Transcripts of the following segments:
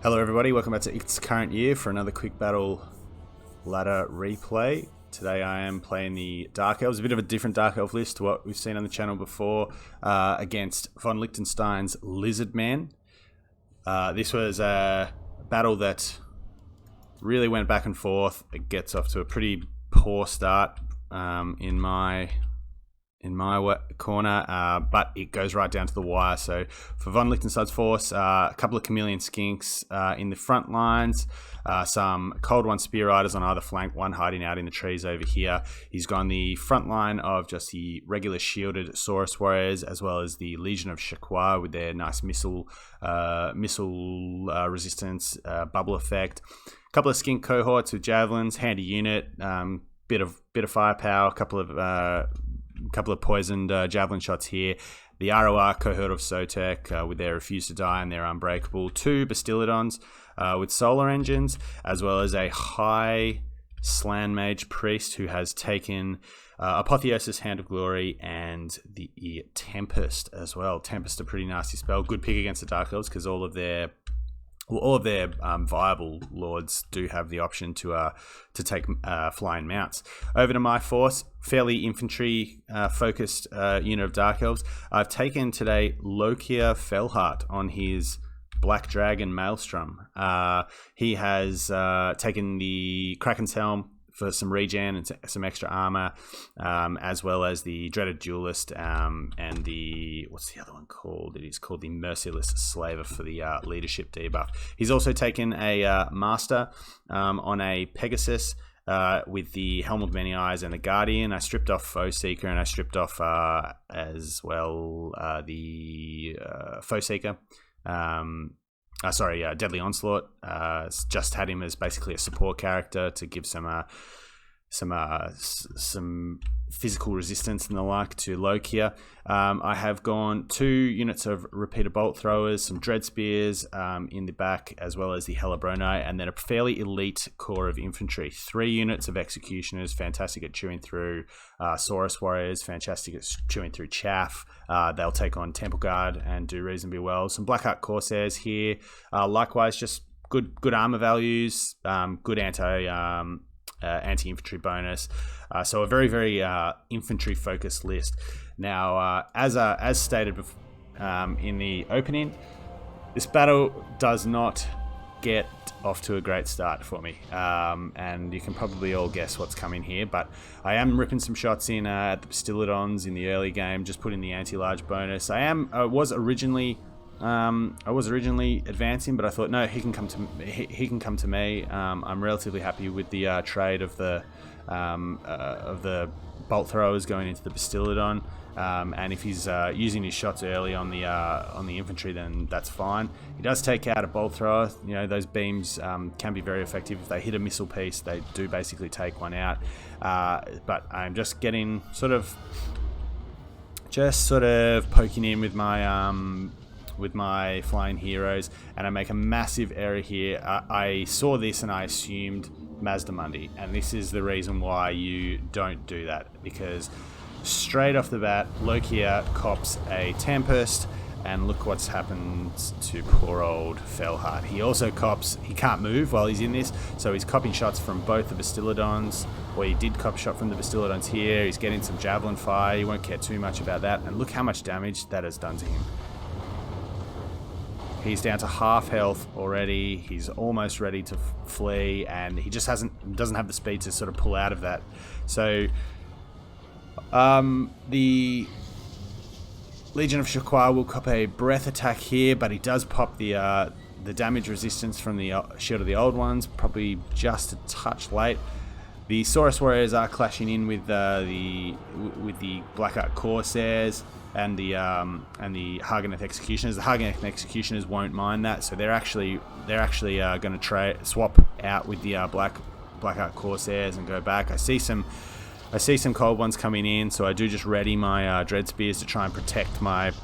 Hello everybody, welcome back to It's Current Year for another quick battle ladder replay. Today I am playing the Dark Elves, a bit of a different Dark Elf list to what we've seen on the channel before, against von Liechtenstein's Lizardmen. This was a battle that really went back and forth. It gets off to a pretty poor start in my corner, but it goes right down to the wire. So for von Liechtenstein's force, a couple of chameleon skinks in the front lines, some cold one spear riders on either flank, one hiding out in the trees over here. He's gone the front line of just the regular shielded Saurus warriors, as well as the Legion of Shakwa with their nice missile resistance, bubble effect. A couple of skink cohorts with javelins, handy unit, bit of firepower, a couple of poisoned javelin shots here. The ROR cohort of Sotek with their Refuse to Die and their Unbreakable. Two Bastillodons with solar engines, as well as a high Slan Mage Priest who has taken Apotheosis, Hand of Glory, and the Tempest as well. Tempest, a pretty nasty spell. Good pick against the Dark Elves because all of their viable lords do have the option to take flying mounts. Over to my force, fairly infantry focused unit of Dark Elves. I've taken today Lokhir Fellheart on his Black Dragon Maelstrom. He has taken the Kraken's Helm for some regen and some extra armor, as well as the Dreaded Duelist and the, what's the other one called? It is called the Merciless Slaver for the leadership debuff. He's also taken a Master on a Pegasus with the Helm of Many Eyes and the Guardian. I stripped off Foe Seeker and I stripped off as well the Foe Seeker. Deadly Onslaught. Just had him as basically a support character to give some physical resistance and the like to Lokhir. I have gone 2 units of Repeater Bolt Throwers, some Dread Spears in the back, as well as the Hellebronai, and then a fairly elite core of infantry. 3 units of Executioners, fantastic at chewing through Saurus Warriors, fantastic at chewing through chaff. They'll take on Temple Guard and do reasonably well. Some Blackheart Corsairs here. Likewise, just good armor values, good anti-infantry bonus. So a very, very infantry-focused list. Now, as stated in the opening, this battle does not get off to a great start for me. And you can probably all guess what's coming here, but I am ripping some shots in at the Bastillodons in the early game, just putting the anti-large bonus. I was originally advancing, but I thought, no, he can come to me. I'm relatively happy with the trade of the bolt throwers going into the Bastillodon, and if he's using his shots early on the infantry, then that's fine. He does take out a bolt thrower. You know, those beams can be very effective. If they hit a missile piece, they do basically take one out. But I'm just getting sort of poking in with my flying heroes, and I make a massive error here. I saw this and I assumed Mazdamundi, and this is the reason why you don't do that, because straight off the bat, Lokhir cops a Tempest, and look what's happened to poor old Fellheart. He also cops, he can't move while he's in this, so he's copping shots from both the Bastillodons, or he did cop shot from the Bastillodons here. He's getting some javelin fire. He won't care too much about that, and look how much damage that has done to him. He's down to half health already. He's almost ready to flee, and he just doesn't have the speed to sort of pull out of that. So the Legion of Shakwa will cop a breath attack here, but he does pop the damage resistance from the Shield of the Old Ones, probably just a touch late. The Saurus Warriors are clashing in with the Blackheart Corsairs and the Haganeth Executioners. The Haganeth Executioners won't mind that, so they're actually going to swap out with the Blackheart Corsairs and go back. I see some cold ones coming in, so I do just ready my Dread Spears to try and protect my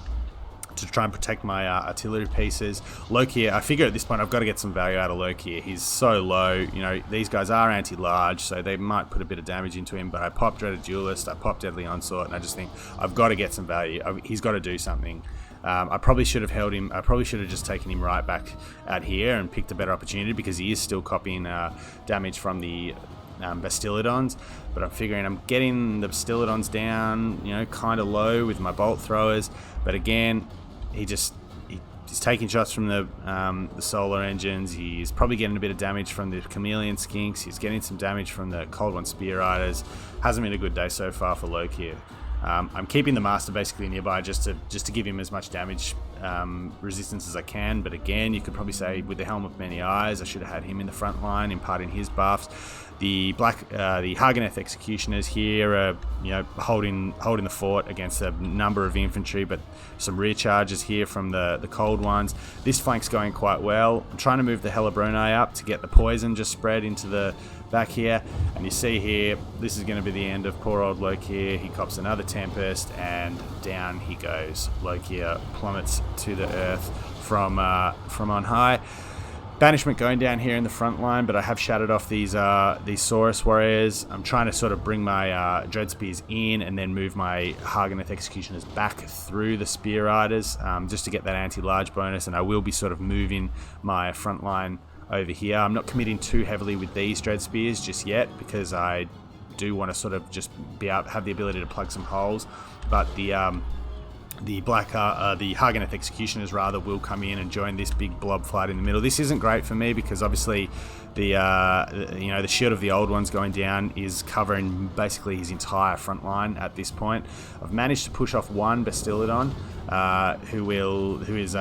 artillery pieces. Lokhir, I figure at this point I've got to get some value out of Lokhir. He's so low. You know, these guys are anti-large, so they might put a bit of damage into him, but I pop Dreaded Duelist, I pop Deadly Onslaught, and I just think I've got to get some value. He's got to do something. I probably should have held him. I probably should have just taken him right back out here and picked a better opportunity, because he is still copying damage from the Bastillodons. But I'm figuring I'm getting the Bastillodons down, kind of low with my bolt throwers. But again, he's taking shots from the solar engines. He's probably getting a bit of damage from the chameleon skinks. He's getting some damage from the cold one spear riders. Hasn't been a good day so far for Lokhir. I'm keeping the master basically nearby just to give him as much damage resistance as I can. But again, you could probably say with the Helm of Many Eyes, I should have had him in the front line, imparting his buffs. The Haganeth Executioners here are holding the fort against a number of infantry, but some rear charges here from the cold ones. This flank's going quite well. I'm trying to move the Hellebroni up to get the poison just spread into the back here, and you see here, this is going to be the end of poor old Lokhir. He cops another Tempest, and down he goes. Lokhir plummets to the earth from on high. Banishment going down here in the front line, but I have shattered off these Saurus warriors. I'm trying to sort of bring my Dread Spears in and then move my Haganeth Executioners back through the Spear Riders, just to get that anti-large bonus, and I will be sort of moving my front line over here. I'm not committing too heavily with these Dread Spears just yet, because I do want to sort of just have the ability to plug some holes, but the Haganeth Executioners rather will come in and join this big blob fight in the middle. This isn't great for me, because obviously the shield of the old ones going down is covering basically his entire front line at this point. I've managed to push off one Bastillodon, who is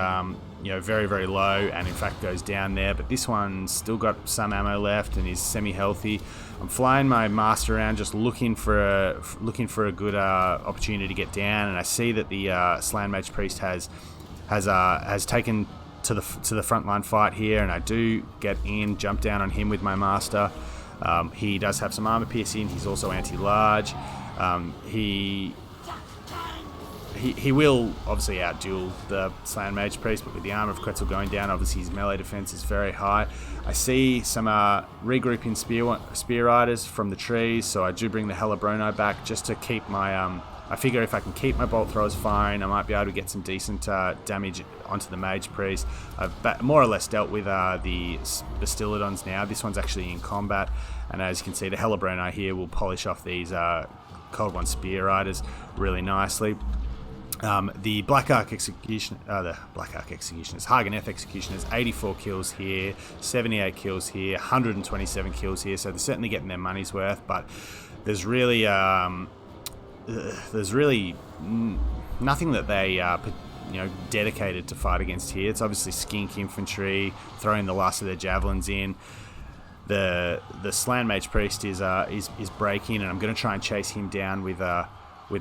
very, very low, and in fact goes down there, but this one's still got some ammo left and is semi-healthy. I'm flying my master around, just looking for a good opportunity to get down, and I see that the Slan Mage Priest has taken to the frontline fight here, and I do get in, jump down on him with my master. He does have some armor piercing. He's also anti-large. He will obviously outduel the Slan Mage Priest, but with the armor of Quetzal going down, obviously his melee defense is very high. I see some regrouping spear riders from the trees, so I do bring the Hellebroni back just to keep my... I figure if I can keep my bolt throwers firing, I might be able to get some decent damage onto the Mage Priest. I've more or less dealt with the Bastillodons now. This one's actually in combat, and as you can see, the Hellebroni here will polish off these Cold One Spear Riders really nicely. The Haganeth Executioners, 84 kills here, 78 kills here, 127 kills here, so they're certainly getting their money's worth, but there's really nothing that they dedicated to fight against here. It's obviously skink infantry, throwing the last of their javelins in. The Slan Mage Priest is breaking, and I'm going to try and chase him down with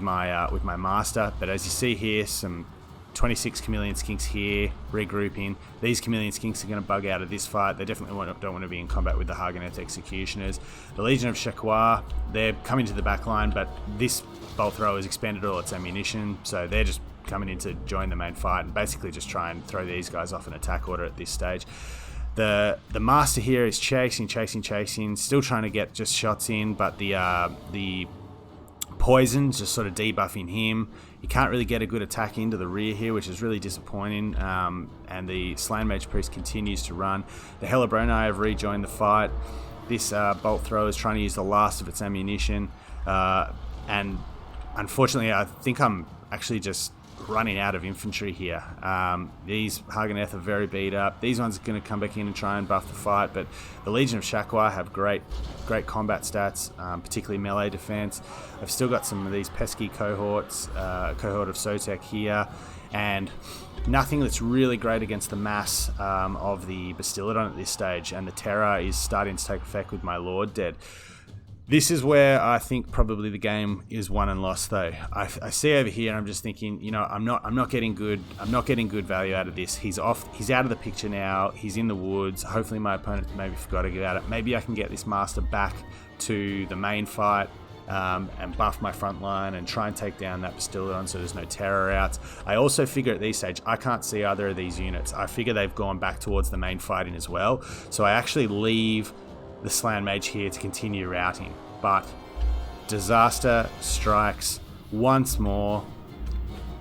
my master. But as you see here, some 26 chameleon skinks here regrouping. These chameleon skinks are going to bug out of this fight. They definitely don't want to be in combat with the Haganeth Executioners. The Legion of Shakwa, they're coming to the back line, but this bolt thrower has expended all its ammunition, so they're just coming in to join the main fight and basically just try and throw these guys off an attack order at this stage. The master here is chasing, still trying to get just shots in, but the poison's just sort of debuffing him. You can't really get a good attack into the rear here, which is really disappointing, and the Slan Mage Priest continues to run. The Hellebroni have rejoined the fight. This bolt thrower is trying to use the last of its ammunition, and unfortunately I think I'm actually just running out of infantry here. These Haganeth are very beat up. These ones are going to come back in and try and buff the fight, but the Legion of Shakwa have great combat stats, particularly melee defense. I've still got some of these pesky cohort of Sotek here, and nothing that's really great against the mass of the Bastillodon at this stage, and the terror is starting to take effect with my Lord dead. This is where I think probably the game is won and lost, though. I see over here, and I'm just thinking, I'm not getting good value out of this. He's off. He's out of the picture now. He's in the woods. Hopefully, my opponent maybe forgot about it. Maybe I can get this master back to the main fight and buff my front line and try and take down that Bastillodon so there's no terror outs. I also figure at this stage I can't see either of these units. I figure they've gone back towards the main fighting as well. So I actually leave the Slan Mage here to continue routing, but disaster strikes once more.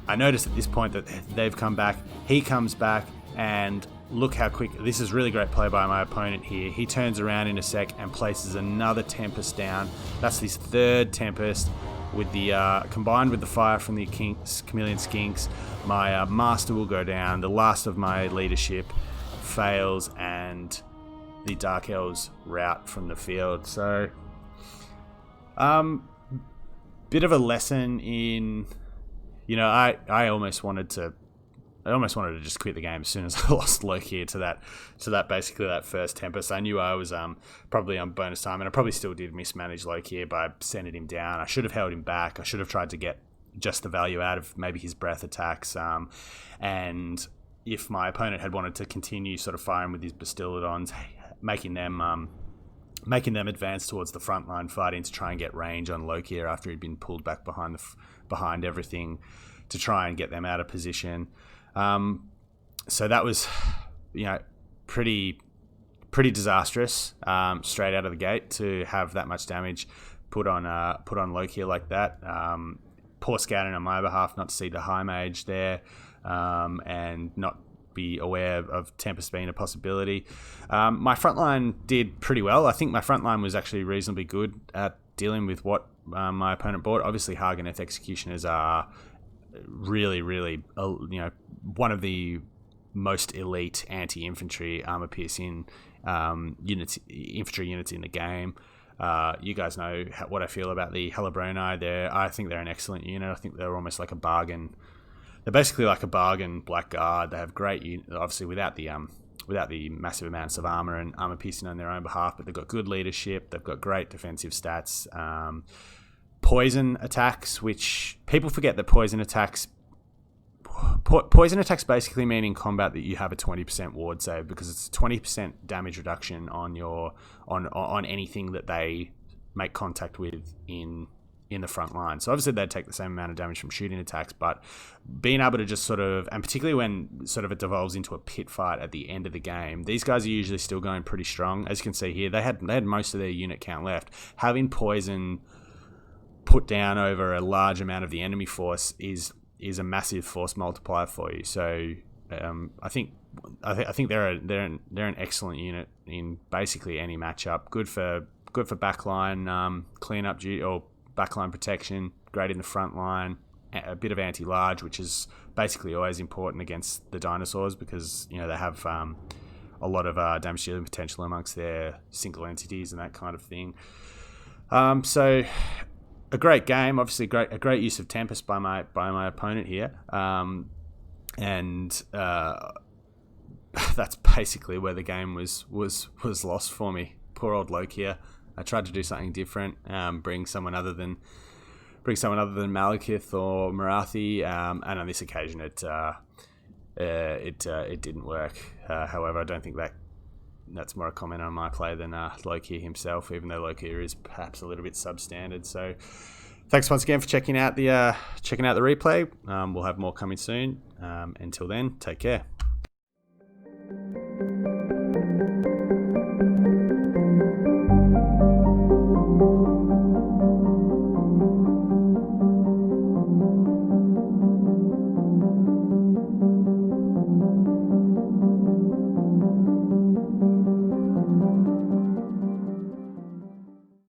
I noticed at this point that they've come back. He comes back, and look how quick. This is really great play by my opponent here. He turns around in a sec and places another Tempest down. That's his third Tempest. With the combined with the fire from the Chameleon Skinks, my master will go down. The last of my leadership fails, and the Dark Elves rout from the field. So, bit of a lesson in, I almost wanted to just quit the game as soon as I lost Lokhir to that basically that first Tempest. I knew I was probably on bonus time, and I probably still did mismanage Lokhir by sending him down. I should have held him back. I should have tried to get just the value out of maybe his breath attacks. And if my opponent had wanted to continue sort of firing with his Bastiladons, making them advance towards the front line fighting to try and get range on Lokhir after he'd been pulled back behind everything to try and get them out of position. So that was, pretty disastrous straight out of the gate to have that much damage put on Lokhir like that. Poor scouting on my behalf not to see the high mage there, and not be aware of Tempest being a possibility. My frontline did pretty well. I think my frontline was actually reasonably good at dealing with what my opponent bought. Obviously, Haganeth Executioners are really, really, one of the most elite anti-infantry armor-piercing infantry units in the game. You guys know what I feel about the Hellebronai. I think they're an excellent unit. I think they're almost like a bargain. They're basically like a bargain blackguard. They have great, obviously without the massive amounts of armor and armor piercing on their own behalf, but they've got good leadership. They've got great defensive stats. Poison attacks, which people forget that poison attacks basically mean in combat that you have a 20% ward save, because it's a 20% damage reduction on anything that they make contact with in the front line. So obviously they'd take the same amount of damage from shooting attacks, but being able to just sort of, and particularly when sort of it devolves into a pit fight at the end of the game, these guys are usually still going pretty strong. As you can see here, they had most of their unit count left. Having poison put down over a large amount of the enemy force is a massive force multiplier for you. So I think they're an excellent unit in basically any matchup. Good for backline cleanup duty or backline protection. Great in the front line. A bit of anti-large, which is basically always important against the dinosaurs, because they have a lot of damage dealing potential amongst their single entities and that kind of thing. So a great game, obviously a great use of Tempest by my opponent here, and that's basically where the game was lost for me. Poor old Lokhir. I tried to do something different, bring someone other than Malekith or Marathi, and on this occasion it didn't work. However, I don't think that's more a comment on my play than Lokhir himself, even though Lokhir is perhaps a little bit substandard. So thanks once again for checking out the replay. We'll have more coming soon. Until then, take care.